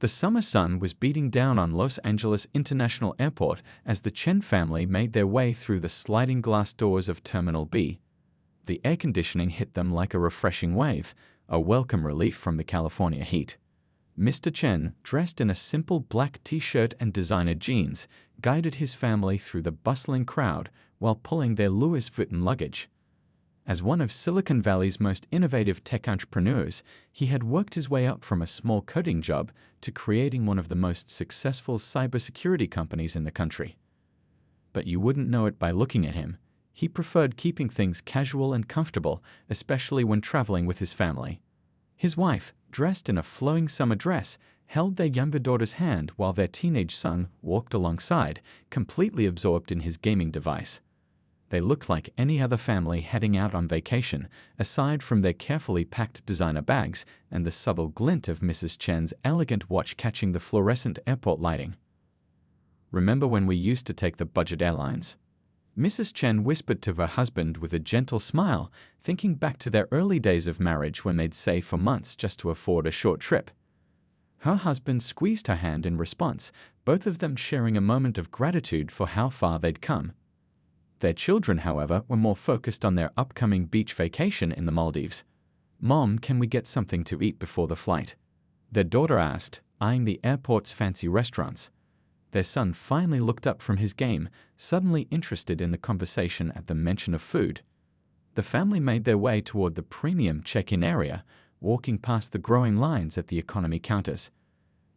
The summer sun was beating down on Los Angeles International Airport as the Chen family made their way through the sliding glass doors of Terminal B. The air conditioning hit them like a refreshing wave, a welcome relief from the California heat. Mr. Chen, dressed in a simple black t-shirt and designer jeans, guided his family through the bustling crowd while pulling their Louis Vuitton luggage. As one of Silicon Valley's most innovative tech entrepreneurs, he had worked his way up from a small coding job to creating one of the most successful cybersecurity companies in the country. But you wouldn't know it by looking at him. He preferred keeping things casual and comfortable, especially when traveling with his family. His wife, dressed in a flowing summer dress, held their younger daughter's hand while their teenage son walked alongside, completely absorbed in his gaming device. They looked like any other family heading out on vacation, aside from their carefully packed designer bags and the subtle glint of Mrs. Chen's elegant watch catching the fluorescent airport lighting. "Remember when we used to take the budget airlines?" Mrs. Chen whispered to her husband with a gentle smile, thinking back to their early days of marriage when they'd save for months just to afford a short trip. Her husband squeezed her hand in response, both of them sharing a moment of gratitude for how far they'd come. Their children, however, were more focused on their upcoming beach vacation in the Maldives. "Mom, can we get something to eat before the flight?" their daughter asked, eyeing the airport's fancy restaurants. Their son finally looked up from his game, suddenly interested in the conversation at the mention of food. The family made their way toward the premium check-in area, walking past the growing lines at the economy counters.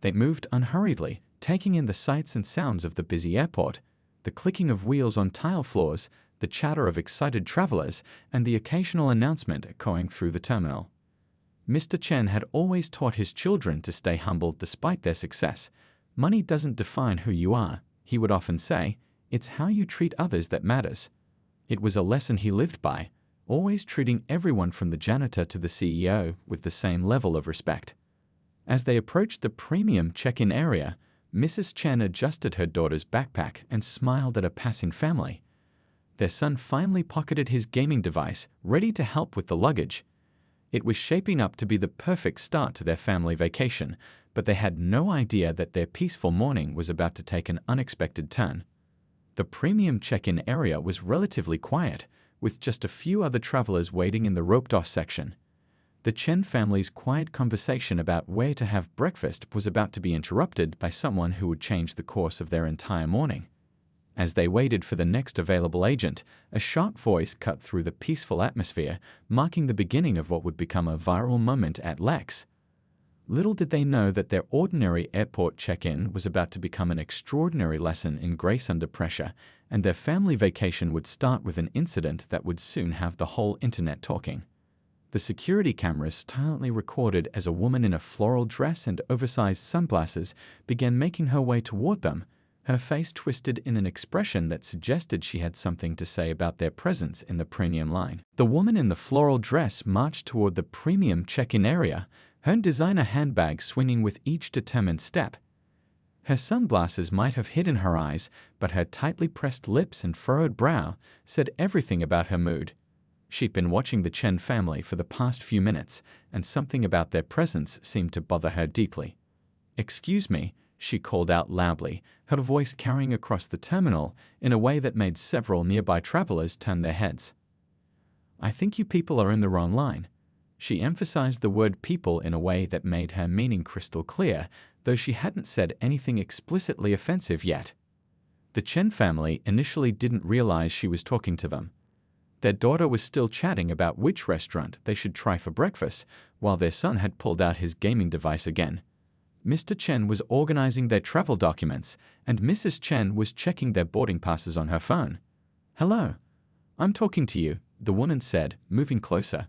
They moved unhurriedly, taking in the sights and sounds of the busy airport, the clicking of wheels on tile floors, the chatter of excited travelers, and the occasional announcement echoing through the terminal. Mr. Chen had always taught his children to stay humble despite their success. "Money doesn't define who you are," he would often say. "It's how you treat others that matters." It was a lesson he lived by, always treating everyone from the janitor to the CEO with the same level of respect. As they approached the premium check-in area, Mrs. Chen adjusted her daughter's backpack and smiled at a passing family. Their son finally pocketed his gaming device, ready to help with the luggage. It was shaping up to be the perfect start to their family vacation, but they had no idea that their peaceful morning was about to take an unexpected turn. The premium check-in area was relatively quiet, with just a few other travelers waiting in the roped-off section. The Chen family's quiet conversation about where to have breakfast was about to be interrupted by someone who would change the course of their entire morning. As they waited for the next available agent, a sharp voice cut through the peaceful atmosphere, marking the beginning of what would become a viral moment at Lex. Little did they know that their ordinary airport check-in was about to become an extraordinary lesson in grace under pressure, and their family vacation would start with an incident that would soon have the whole internet talking. The security cameras silently recorded as a woman in a floral dress and oversized sunglasses began making her way toward them, her face twisted in an expression that suggested she had something to say about their presence in the premium line. The woman in the floral dress marched toward the premium check-in area, her designer handbag swinging with each determined step. Her sunglasses might have hidden her eyes, but her tightly pressed lips and furrowed brow said everything about her mood. She'd been watching the Chen family for the past few minutes, and something about their presence seemed to bother her deeply. "Excuse me," she called out loudly, her voice carrying across the terminal in a way that made several nearby travelers turn their heads. "I think you people are in the wrong line." She emphasized the word people in a way that made her meaning crystal clear, though she hadn't said anything explicitly offensive yet. The Chen family initially didn't realize she was talking to them. Their daughter was still chatting about which restaurant they should try for breakfast, while their son had pulled out his gaming device again. Mr. Chen was organizing their travel documents, and Mrs. Chen was checking their boarding passes on her phone. "Hello. I'm talking to you," the woman said, moving closer.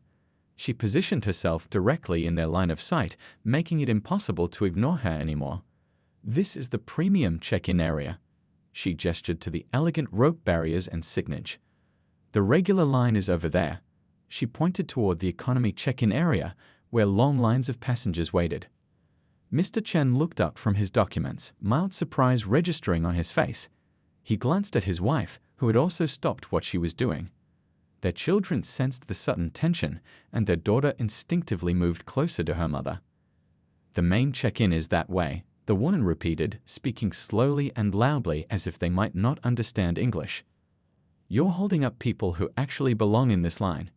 She positioned herself directly in their line of sight, making it impossible to ignore her anymore. "This is the premium check-in area." She gestured to the elegant rope barriers and signage. "The regular line is over there." She pointed toward the economy check-in area, where long lines of passengers waited. Mr. Chen looked up from his documents, mild surprise registering on his face. He glanced at his wife, who had also stopped what she was doing. Their children sensed the sudden tension, and their daughter instinctively moved closer to her mother. The main check-in is that way, the woman repeated, speaking slowly and loudly as if they might not understand English. You're holding up people who actually belong in this line.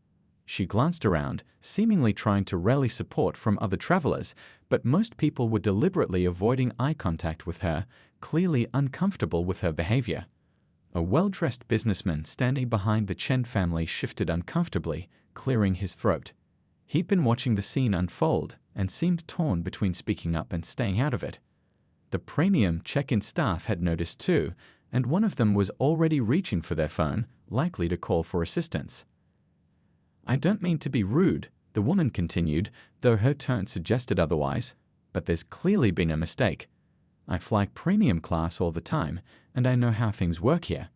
She glanced around, seemingly trying to rally support from other travelers, but most people were deliberately avoiding eye contact with her, clearly uncomfortable with her behavior. A well-dressed businessman standing behind the Chen family shifted uncomfortably, clearing his throat. He'd been watching the scene unfold and seemed torn between speaking up and staying out of it. The premium check-in staff had noticed too, and one of them was already reaching for their phone, likely to call for assistance. I don't mean to be rude, the woman continued, though her tone suggested otherwise, but there's clearly been a mistake. I fly premium class all the time, and I know how things work here.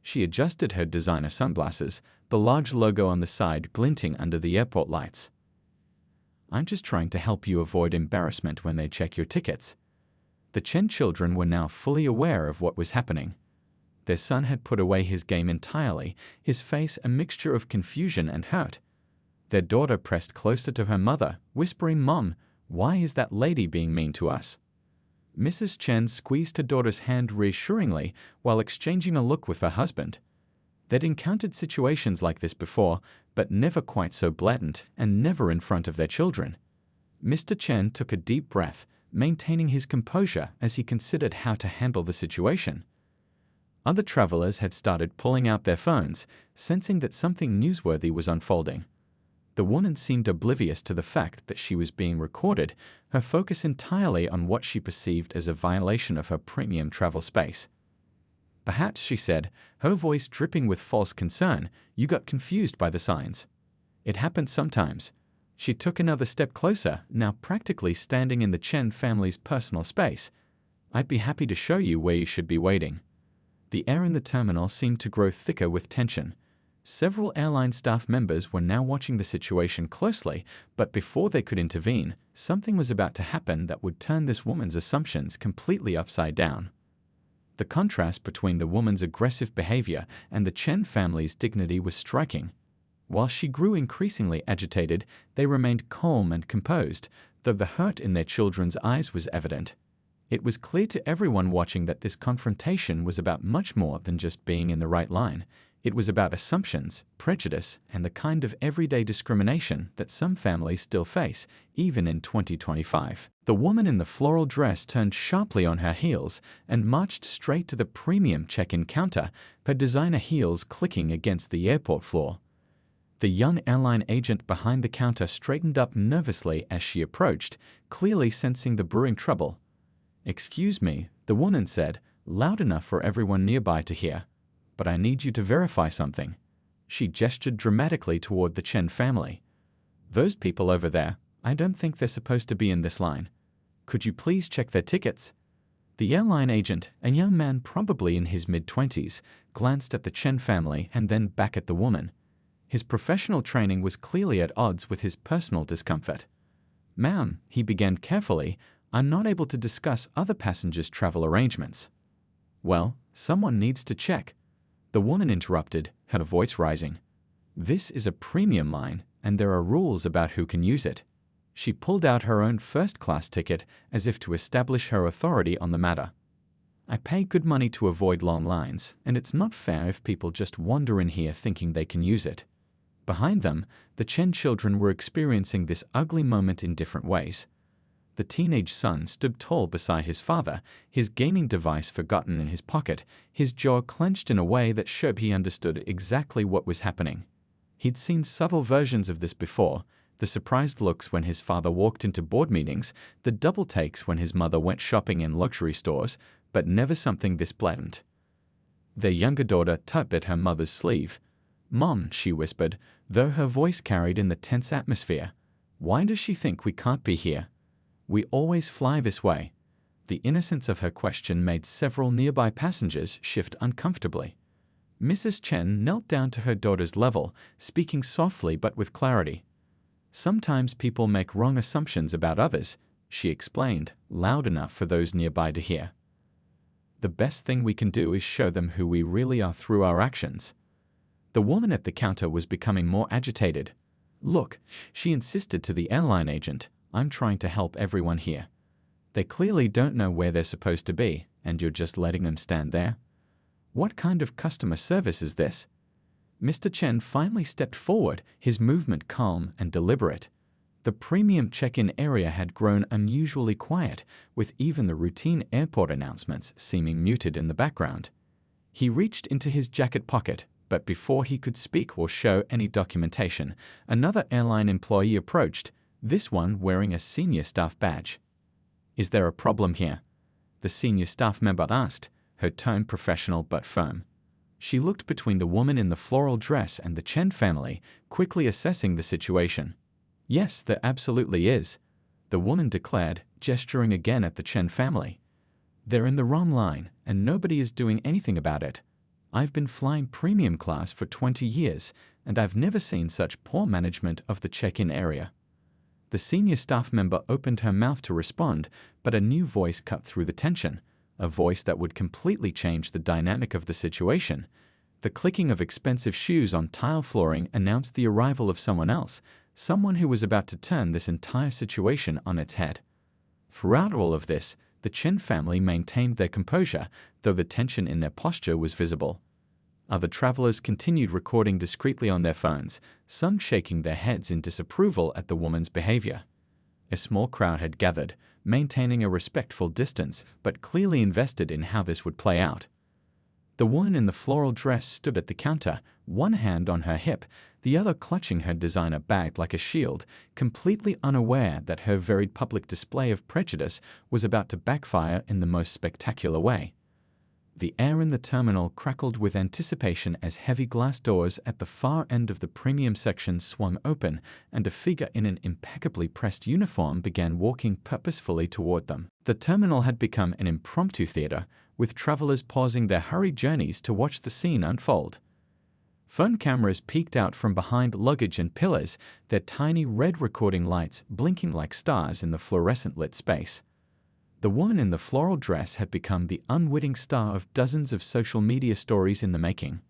She adjusted her designer sunglasses, the large logo on the side glinting under the airport lights. I'm just trying to help you avoid embarrassment when they check your tickets. The Chen children were now fully aware of what was happening. Their son had put away his game entirely, his face a mixture of confusion and hurt. Their daughter pressed closer to her mother, whispering, "Mom, why is that lady being mean to us?" Mrs. Chen squeezed her daughter's hand reassuringly while exchanging a look with her husband. They'd encountered situations like this before, but never quite so blatant and never in front of their children. Mr. Chen took a deep breath, maintaining his composure as he considered how to handle the situation. Other travelers had started pulling out their phones, sensing that something newsworthy was unfolding. The woman seemed oblivious to the fact that she was being recorded, her focus entirely on what she perceived as a violation of her premium travel space. Perhaps, she said, her voice dripping with false concern, you got confused by the signs. It happens sometimes. She took another step closer, now practically standing in the Chen family's personal space. I'd be happy to show you where you should be waiting. The air in the terminal seemed to grow thicker with tension. Several airline staff members were now watching the situation closely, but before they could intervene, something was about to happen that would turn this woman's assumptions completely upside down. The contrast between the woman's aggressive behavior and the Chen family's dignity was striking. While she grew increasingly agitated, they remained calm and composed, though the hurt in their children's eyes was evident. It was clear to everyone watching that this confrontation was about much more than just being in the right line. It was about assumptions, prejudice, and the kind of everyday discrimination that some families still face, even in 2025. The woman in the floral dress turned sharply on her heels and marched straight to the premium check-in counter, her designer heels clicking against the airport floor. The young airline agent behind the counter straightened up nervously as she approached, clearly sensing the brewing trouble. "Excuse me," the woman said, loud enough for everyone nearby to hear, "but I need you to verify something." She gestured dramatically toward the Chen family. "Those people over there, I don't think they're supposed to be in this line. Could you please check their tickets?" The airline agent, a young man probably in his mid-20s, glanced at the Chen family and then back at the woman. His professional training was clearly at odds with his personal discomfort. "Ma'am," he began carefully, "I'm not able to discuss other passengers' travel arrangements." "Well, someone needs to check." The woman interrupted, her voice rising. "This is a premium line, and there are rules about who can use it." She pulled out her own first-class ticket as if to establish her authority on the matter. "I pay good money to avoid long lines, and it's not fair if people just wander in here thinking they can use it." Behind them, the Chen children were experiencing this ugly moment in different ways. The teenage son stood tall beside his father, his gaming device forgotten in his pocket, his jaw clenched in a way that showed he understood exactly what was happening. He'd seen subtle versions of this before, the surprised looks when his father walked into board meetings, the double takes when his mother went shopping in luxury stores, but never something this blatant. Their younger daughter tugged at her mother's sleeve. "Mom," she whispered, though her voice carried in the tense atmosphere, "why does she think we can't be here? We always fly this way." The innocence of her question made several nearby passengers shift uncomfortably. Mrs. Chen knelt down to her daughter's level, speaking softly but with clarity. "Sometimes people make wrong assumptions about others," she explained, loud enough for those nearby to hear. "The best thing we can do is show them who we really are through our actions." The woman at the counter was becoming more agitated. "Look," she insisted to the airline agent, I'm trying to help everyone here. They clearly don't know where they're supposed to be, and you're just letting them stand there? What kind of customer service is this? Mr. Chen finally stepped forward, his movement calm and deliberate. The premium check-in area had grown unusually quiet, with even the routine airport announcements seeming muted in the background. He reached into his jacket pocket, but before he could speak or show any documentation, another airline employee approached, this one wearing a senior staff badge. "Is there a problem here?" the senior staff member asked, her tone professional but firm. She looked between the woman in the floral dress and the Chen family, quickly assessing the situation. "Yes, there absolutely is," the woman declared, gesturing again at the Chen family. "They're in the wrong line, and nobody is doing anything about it. I've been flying premium class for 20 years, and I've never seen such poor management of the check-in area." The senior staff member opened her mouth to respond, but a new voice cut through the tension, a voice that would completely change the dynamic of the situation. The clicking of expensive shoes on tile flooring announced the arrival of someone else, someone who was about to turn this entire situation on its head. Throughout all of this, the Chen family maintained their composure, though the tension in their posture was visible. Other travelers continued recording discreetly on their phones, some shaking their heads in disapproval at the woman's behavior. A small crowd had gathered, maintaining a respectful distance, but clearly invested in how this would play out. The woman in the floral dress stood at the counter, one hand on her hip, the other clutching her designer bag like a shield, completely unaware that her varied public display of prejudice was about to backfire in the most spectacular way. The air in the terminal crackled with anticipation as heavy glass doors at the far end of the premium section swung open and a figure in an impeccably pressed uniform began walking purposefully toward them. The terminal had become an impromptu theater, with travelers pausing their hurried journeys to watch the scene unfold. Phone cameras peeked out from behind luggage and pillars, their tiny red recording lights blinking like stars in the fluorescent-lit space. The woman in the floral dress had become the unwitting star of dozens of social media stories in the making.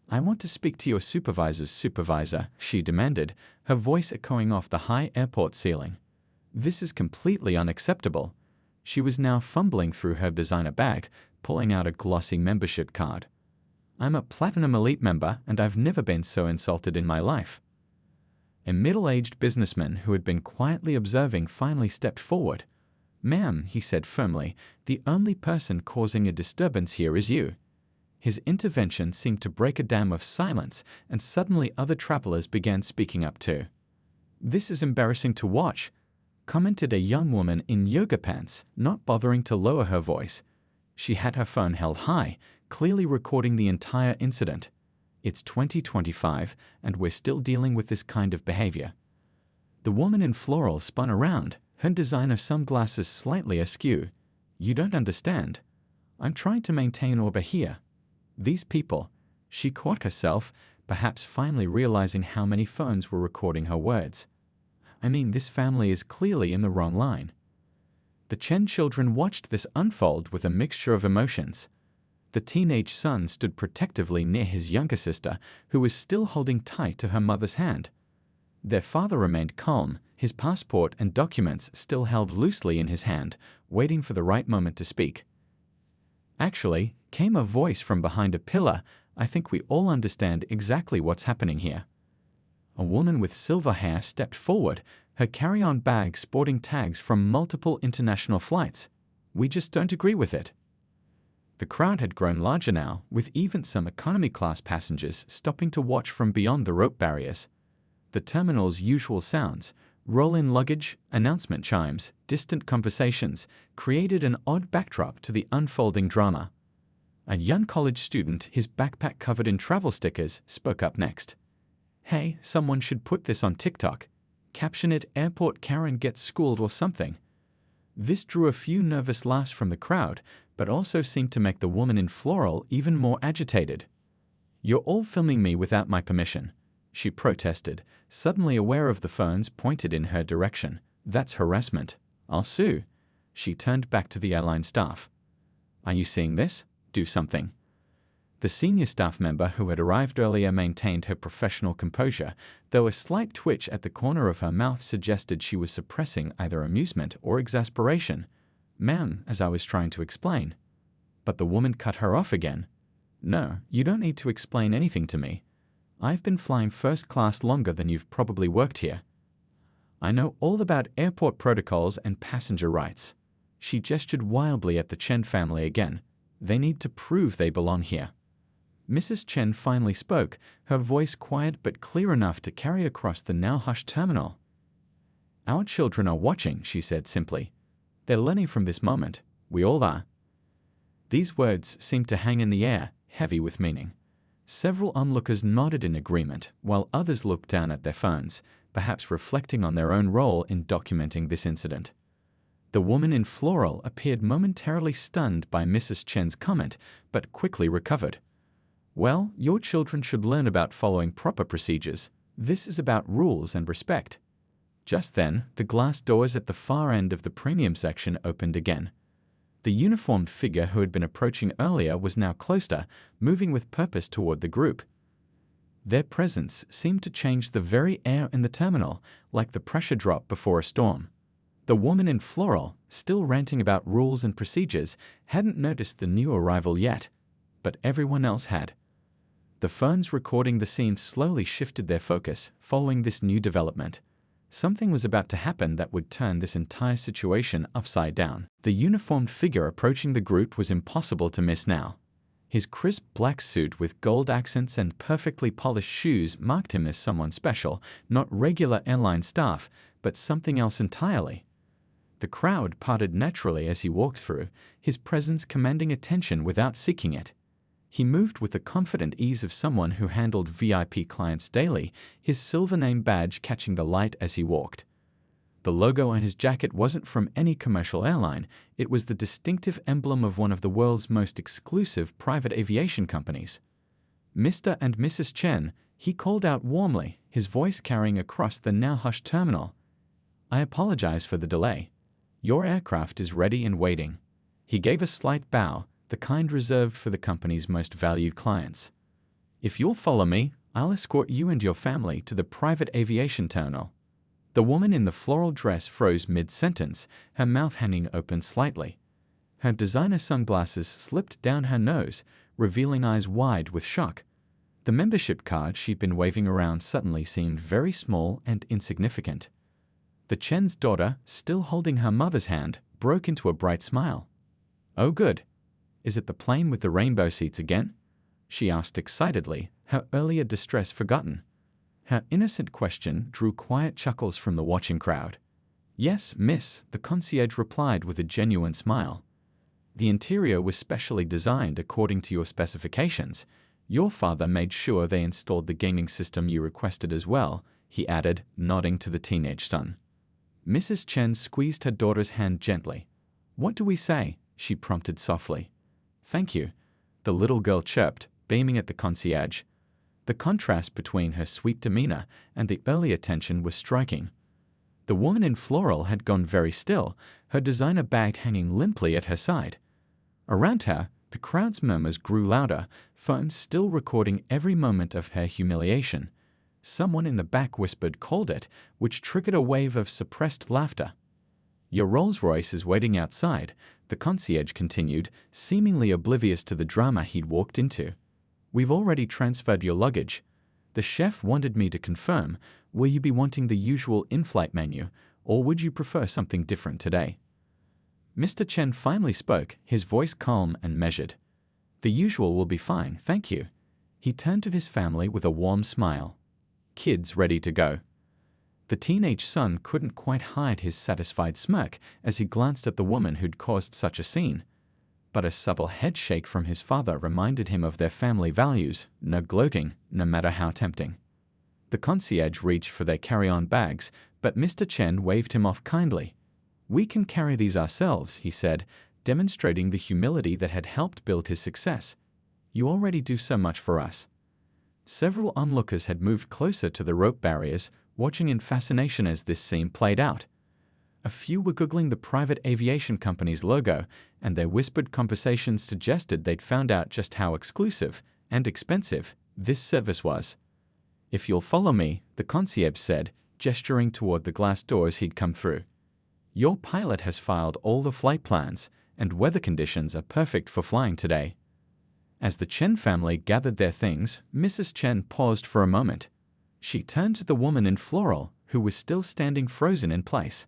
"I want to speak to your supervisor's supervisor," she demanded, her voice echoing off the high airport ceiling. "This is completely unacceptable." She was now fumbling through her designer bag, pulling out a glossy membership card. "I'm a Platinum Elite member, and I've never been so insulted in my life." A middle-aged businessman who had been quietly observing finally stepped forward. "Ma'am," he said firmly, "the only person causing a disturbance here is you." His intervention seemed to break a dam of silence, and suddenly other travelers began speaking up too. "This is embarrassing to watch," commented a young woman in yoga pants, not bothering to lower her voice. She had her phone held high, clearly recording the entire incident. "It's 2025, and we're still dealing with this kind of behavior." The woman in floral spun around, her designer sunglasses slightly askew. "You don't understand. I'm trying to maintain order here. These people," she caught herself, perhaps finally realizing how many phones were recording her words. "I mean, this family is clearly in the wrong line." The Chen children watched this unfold with a mixture of emotions. The teenage son stood protectively near his younger sister, who was still holding tight to her mother's hand. Their father remained calm, his passport and documents still held loosely in his hand, waiting for the right moment to speak. "Actually," came a voice from behind a pillar, "I think we all understand exactly what's happening here." A woman with silver hair stepped forward, her carry-on bag sporting tags from multiple international flights. "We just don't agree with it." The crowd had grown larger now, with even some economy-class passengers stopping to watch from beyond the rope barriers. The terminal's usual sounds, roll-in luggage, announcement chimes, distant conversations, created an odd backdrop to the unfolding drama. A young college student, his backpack covered in travel stickers, spoke up next. "Hey, someone should put this on TikTok. Caption it, 'Airport Karen gets schooled' or something." This drew a few nervous laughs from the crowd, but also seemed to make the woman in floral even more agitated. "You're all filming me without my permission," she protested, suddenly aware of the phones pointed in her direction. "That's harassment. I'll sue." She turned back to the airline staff. "Are you seeing this? Do something." The senior staff member who had arrived earlier maintained her professional composure, though a slight twitch at the corner of her mouth suggested she was suppressing either amusement or exasperation. "Ma'am," as I was trying to explain. But the woman cut her off again. "No, you don't need to explain anything to me. I've been flying first class longer than you've probably worked here. I know all about airport protocols and passenger rights." She gestured wildly at the Chen family again. "They need to prove they belong here." Mrs. Chen finally spoke, her voice quiet but clear enough to carry across the now hushed terminal. "Our children are watching," she said simply. "They're learning from this moment. We all are." These words seemed to hang in the air, heavy with meaning. Several onlookers nodded in agreement, while others looked down at their phones, perhaps reflecting on their own role in documenting this incident. The woman in floral appeared momentarily stunned by Mrs. Chen's comment, but quickly recovered. "Well, your children should learn about following proper procedures. This is about rules and respect." Just then, the glass doors at the far end of the premium section opened again. The uniformed figure who had been approaching earlier was now closer, moving with purpose toward the group. Their presence seemed to change the very air in the terminal, like the pressure drop before a storm. The woman in floral, still ranting about rules and procedures, hadn't noticed the new arrival yet, but everyone else had. The phones recording the scene slowly shifted their focus following this new development. Something was about to happen that would turn this entire situation upside down. The uniformed figure approaching the group was impossible to miss now. His crisp black suit with gold accents and perfectly polished shoes marked him as someone special, not regular airline staff, but something else entirely. The crowd parted naturally as he walked through, his presence commanding attention without seeking it. He moved with the confident ease of someone who handled VIP clients daily, his silver name badge catching the light as he walked. The logo on his jacket wasn't from any commercial airline, it was the distinctive emblem of one of the world's most exclusive private aviation companies. "Mr. and Mrs. Chen," he called out warmly, his voice carrying across the now hushed terminal. "I apologize for the delay. Your aircraft is ready and waiting." He gave a slight bow, the kind reserved for the company's most valued clients. "If you'll follow me, I'll escort you and your family to the private aviation terminal." The woman in the floral dress froze mid-sentence, her mouth hanging open slightly. Her designer sunglasses slipped down her nose, revealing eyes wide with shock. The membership card she'd been waving around suddenly seemed very small and insignificant. The Chen's daughter, still holding her mother's hand, broke into a bright smile. "Oh good. Is it the plane with the rainbow seats again?" she asked excitedly, her earlier distress forgotten. Her innocent question drew quiet chuckles from the watching crowd. "Yes, miss," the concierge replied with a genuine smile. "The interior was specially designed according to your specifications. Your father made sure they installed the gaming system you requested as well," he added, nodding to the teenage son. Mrs. Chen squeezed her daughter's hand gently. "What do we say?" she prompted softly. "Thank you," the little girl chirped, beaming at the concierge. The contrast between her sweet demeanor and the earlier tension was striking. The woman in floral had gone very still, her designer bag hanging limply at her side. Around her, the crowd's murmurs grew louder, phones still recording every moment of her humiliation. Someone in the back whispered "called it," which triggered a wave of suppressed laughter. "Your Rolls-Royce is waiting outside," the concierge continued, seemingly oblivious to the drama he'd walked into. "We've already transferred your luggage. The chef wanted me to confirm, will you be wanting the usual in-flight menu, or would you prefer something different today?" Mr. Chen finally spoke, his voice calm and measured. "The usual will be fine, thank you." He turned to his family with a warm smile. "Kids ready to go." The teenage son couldn't quite hide his satisfied smirk as he glanced at the woman who'd caused such a scene. But a subtle head shake from his father reminded him of their family values, no gloating, no matter how tempting. The concierge reached for their carry-on bags, but Mr. Chen waved him off kindly. "We can carry these ourselves," he said, demonstrating the humility that had helped build his success. "You already do so much for us." Several onlookers had moved closer to the rope barriers, watching in fascination as this scene played out. A few were googling the private aviation company's logo, and their whispered conversations suggested they'd found out just how exclusive and expensive this service was. "If you'll follow me," the concierge said, gesturing toward the glass doors he'd come through. "Your pilot has filed all the flight plans, and weather conditions are perfect for flying today." As the Chen family gathered their things, Mrs. Chen paused for a moment. She turned to the woman in floral, who was still standing frozen in place.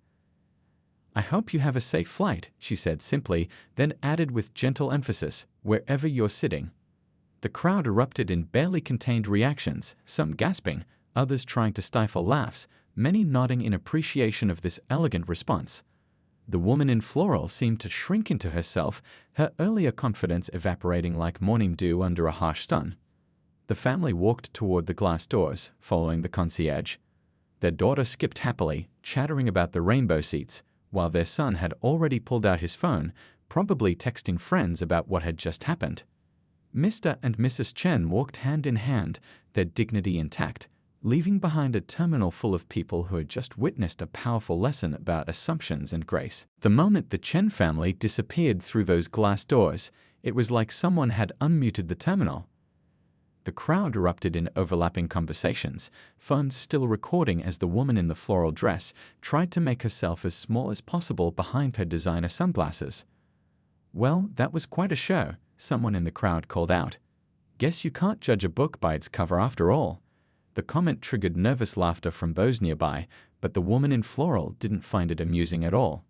"I hope you have a safe flight," she said simply, then added with gentle emphasis, "wherever you're sitting." The crowd erupted in barely contained reactions, some gasping, others trying to stifle laughs, many nodding in appreciation of this elegant response. The woman in floral seemed to shrink into herself, her earlier confidence evaporating like morning dew under a harsh sun. The family walked toward the glass doors, following the concierge. Their daughter skipped happily, chattering about the rainbow seats, while their son had already pulled out his phone, probably texting friends about what had just happened. Mr. and Mrs. Chen walked hand in hand, their dignity intact, leaving behind a terminal full of people who had just witnessed a powerful lesson about assumptions and grace. The moment the Chen family disappeared through those glass doors, it was like someone had unmuted the terminal. The crowd erupted in overlapping conversations, phones still recording as the woman in the floral dress tried to make herself as small as possible behind her designer sunglasses. "Well, that was quite a show," someone in the crowd called out. "Guess you can't judge a book by its cover after all." The comment triggered nervous laughter from those nearby, but the woman in floral didn't find it amusing at all.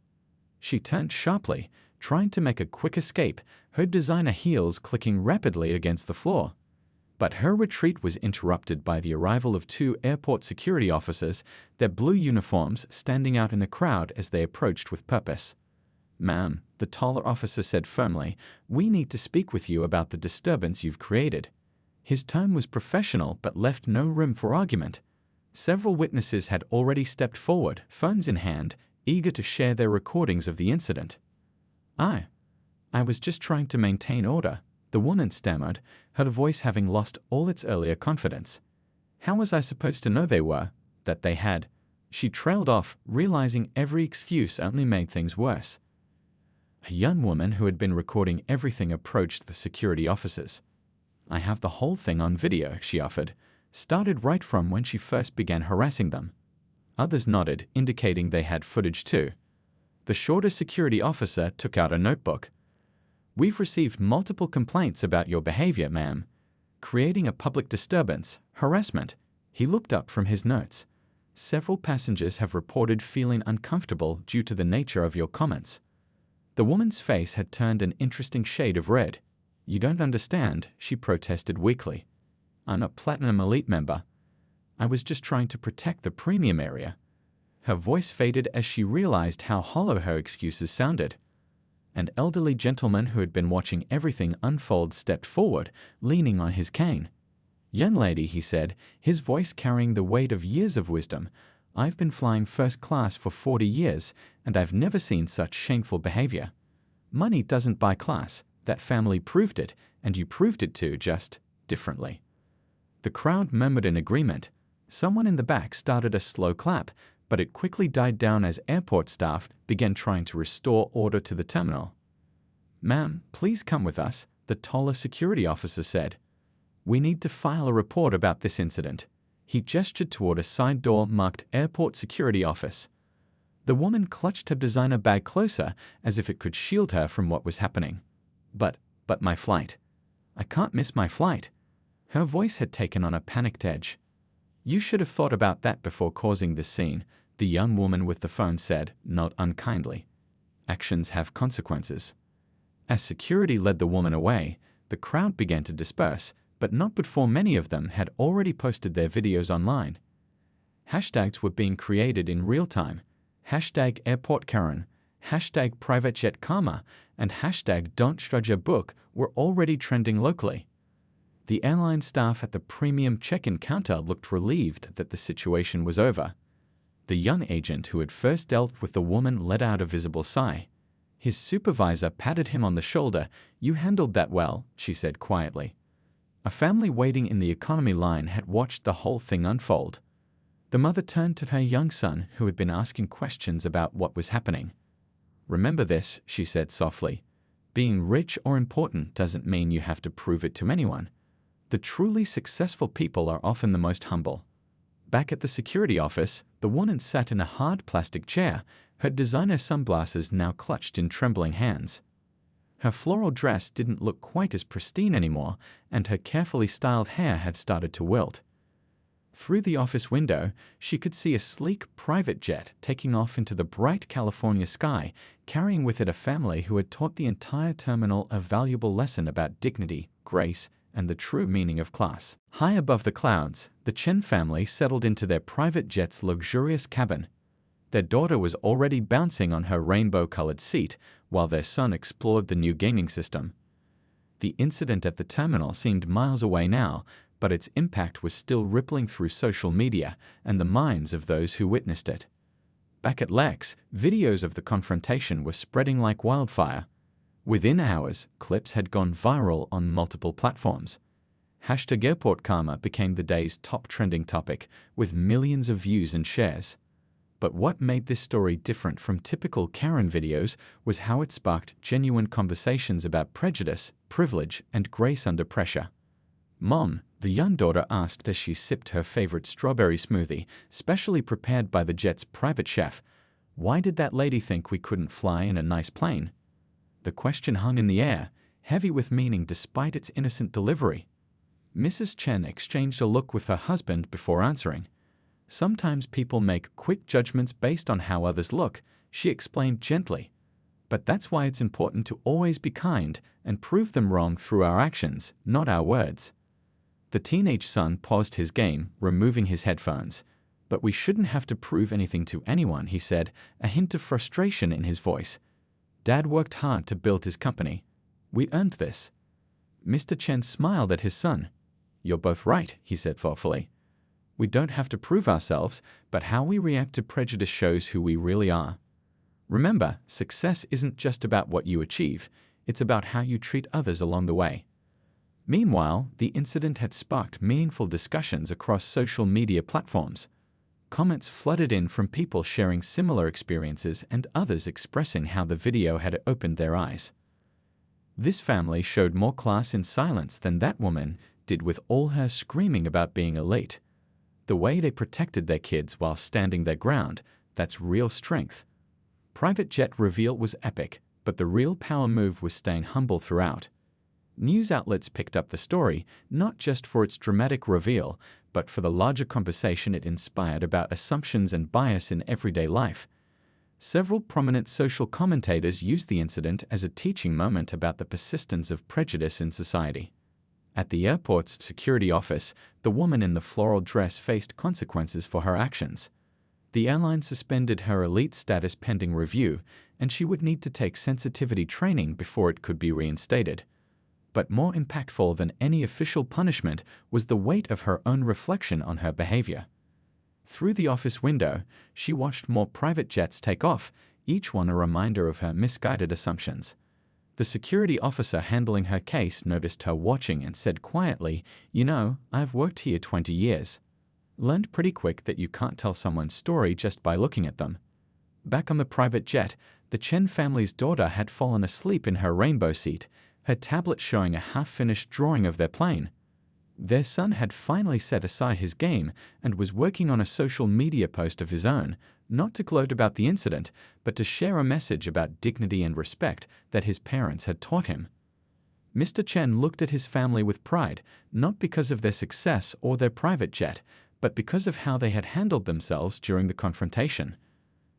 She turned sharply, trying to make a quick escape, her designer heels clicking rapidly against the floor. But her retreat was interrupted by the arrival of two airport security officers, their blue uniforms standing out in the crowd as they approached with purpose. "Ma'am," the taller officer said firmly, "we need to speak with you about the disturbance you've created." His tone was professional but left no room for argument. Several witnesses had already stepped forward, phones in hand, eager to share their recordings of the incident. I was just trying to maintain order," the woman stammered, her voice having lost all its earlier confidence. "How was I supposed to know that they had?" She trailed off, realizing every excuse only made things worse. A young woman who had been recording everything approached the security officers. "I have the whole thing on video," she offered, "started right from when she first began harassing them." Others nodded, indicating they had footage too. The shorter security officer took out a notebook. "We've received multiple complaints about your behavior, ma'am. Creating a public disturbance, harassment." He looked up from his notes. "Several passengers have reported feeling uncomfortable due to the nature of your comments." The woman's face had turned an interesting shade of red. "You don't understand," she protested weakly. "I'm a Platinum Elite member. I was just trying to protect the premium area." Her voice faded as she realized how hollow her excuses sounded. An elderly gentleman who had been watching everything unfold stepped forward, leaning on his cane. "Young lady," he said, his voice carrying the weight of years of wisdom, "I've been flying first class for 40 years, and I've never seen such shameful behavior. Money doesn't buy class. That family proved it, and you proved it too, just differently." The crowd murmured in agreement. Someone in the back started a slow clap, but it quickly died down as airport staff began trying to restore order to the terminal. "Ma'am, please come with us," the taller security officer said. "We need to file a report about this incident." He gestured toward a side door marked Airport Security Office. The woman clutched her designer bag closer, as if it could shield her from what was happening. But my flight. I can't miss my flight." Her voice had taken on a panicked edge. "You should have thought about that before causing this scene," the young woman with the phone said, not unkindly. "Actions have consequences." As security led the woman away, the crowd began to disperse, but not before many of them had already posted their videos online. Hashtags were being created in real time. Hashtag Airport Karen, hashtag PrivateJet Karma, and hashtag Don't Judge Your Book were already trending locally. The airline staff at the premium check-in counter looked relieved that the situation was over. The young agent who had first dealt with the woman let out a visible sigh. His supervisor patted him on the shoulder. "You handled that well," she said quietly. A family waiting in the economy line had watched the whole thing unfold. The mother turned to her young son, who had been asking questions about what was happening. "Remember this," she said softly. "Being rich or important doesn't mean you have to prove it to anyone. The truly successful people are often the most humble." Back at the security office, the woman sat in a hard plastic chair, her designer sunglasses now clutched in trembling hands. Her floral dress didn't look quite as pristine anymore, and her carefully styled hair had started to wilt. Through the office window, she could see a sleek private jet taking off into the bright California sky, carrying with it a family who had taught the entire terminal a valuable lesson about dignity, grace, and the true meaning of class. High above the clouds, the Chen family settled into their private jet's luxurious cabin. Their daughter was already bouncing on her rainbow-colored seat, while their son explored the new gaming system. The incident at the terminal seemed miles away now, but its impact was still rippling through social media and the minds of those who witnessed it. Back at Lex, videos of the confrontation were spreading like wildfire. Within hours, clips had gone viral on multiple platforms. #AirportKarma became the day's top trending topic, with millions of views and shares. But what made this story different from typical Karen videos was how it sparked genuine conversations about prejudice, privilege, and grace under pressure. "Mom," the young daughter asked as she sipped her favorite strawberry smoothie, specially prepared by the jet's private chef, "why did that lady think we couldn't fly in a nice plane?" The question hung in the air, heavy with meaning despite its innocent delivery. Mrs. Chen exchanged a look with her husband before answering. "Sometimes people make quick judgments based on how others look," she explained gently. "But that's why it's important to always be kind and prove them wrong through our actions, not our words." The teenage son paused his game, removing his headphones. "But we shouldn't have to prove anything to anyone," he said, a hint of frustration in his voice. "Dad worked hard to build his company. We earned this." Mr. Chen smiled at his son. "You're both right," he said thoughtfully. "We don't have to prove ourselves, but how we react to prejudice shows who we really are. Remember, success isn't just about what you achieve, it's about how you treat others along the way." Meanwhile, the incident had sparked meaningful discussions across social media platforms. Comments flooded in from people sharing similar experiences and others expressing how the video had opened their eyes. "This family showed more class in silence than that woman did with all her screaming about being elite. The way they protected their kids while standing their ground, that's real strength." Private jet reveal was epic, but the real power move was staying humble throughout. News outlets picked up the story, not just for its dramatic reveal, but for the larger conversation it inspired about assumptions and bias in everyday life. Several prominent social commentators used the incident as a teaching moment about the persistence of prejudice in society. At the airport's security office, the woman in the floral dress faced consequences for her actions. The airline suspended her elite status pending review, and she would need to take sensitivity training before it could be reinstated. But more impactful than any official punishment was the weight of her own reflection on her behavior. Through the office window, she watched more private jets take off, each one a reminder of her misguided assumptions. The security officer handling her case noticed her watching and said quietly, "You know, I've worked here 20 years. Learned pretty quick that you can't tell someone's story just by looking at them." Back on the private jet, the Chen family's daughter had fallen asleep in her rainbow seat, her tablet showing a half-finished drawing of their plane. Their son had finally set aside his game and was working on a social media post of his own, not to gloat about the incident, but to share a message about dignity and respect that his parents had taught him. Mr. Chen looked at his family with pride, not because of their success or their private jet, but because of how they had handled themselves during the confrontation.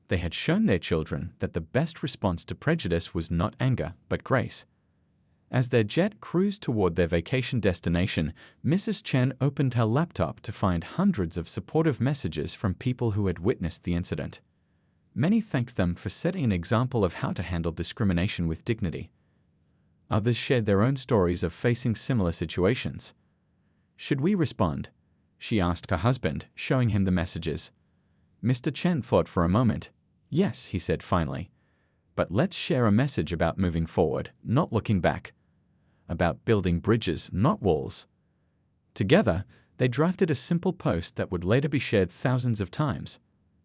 They had shown their children that the best response to prejudice was not anger, but grace. As their jet cruised toward their vacation destination, Mrs. Chen opened her laptop to find hundreds of supportive messages from people who had witnessed the incident. Many thanked them for setting an example of how to handle discrimination with dignity. Others shared their own stories of facing similar situations. "Should we respond?" she asked her husband, showing him the messages. Mr. Chen thought for a moment. "Yes," he said finally. "But let's share a message about moving forward, not looking back. About building bridges, not walls." Together, They drafted a simple post that would later be shared thousands of times.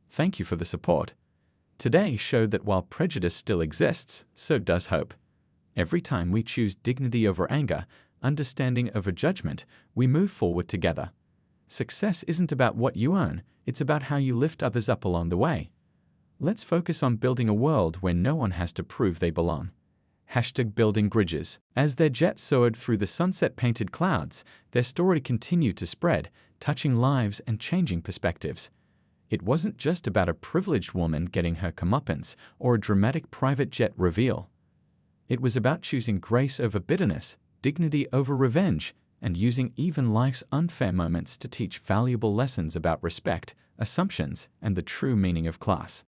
Thank you for the support. Today showed that while prejudice still exists, so does hope. Every time we choose dignity over anger, understanding over judgment, we move forward together. Success isn't about what you earn, it's about how you lift others up along the way. Let's focus on building a world where no one has to prove they belong. #building bridges. As their jet soared through the sunset-painted clouds, their story continued to spread, touching lives and changing perspectives. It wasn't just about a privileged woman getting her comeuppance or a dramatic private jet reveal. It was about choosing grace over bitterness, dignity over revenge, and using even life's unfair moments to teach valuable lessons about respect, assumptions, and the true meaning of class.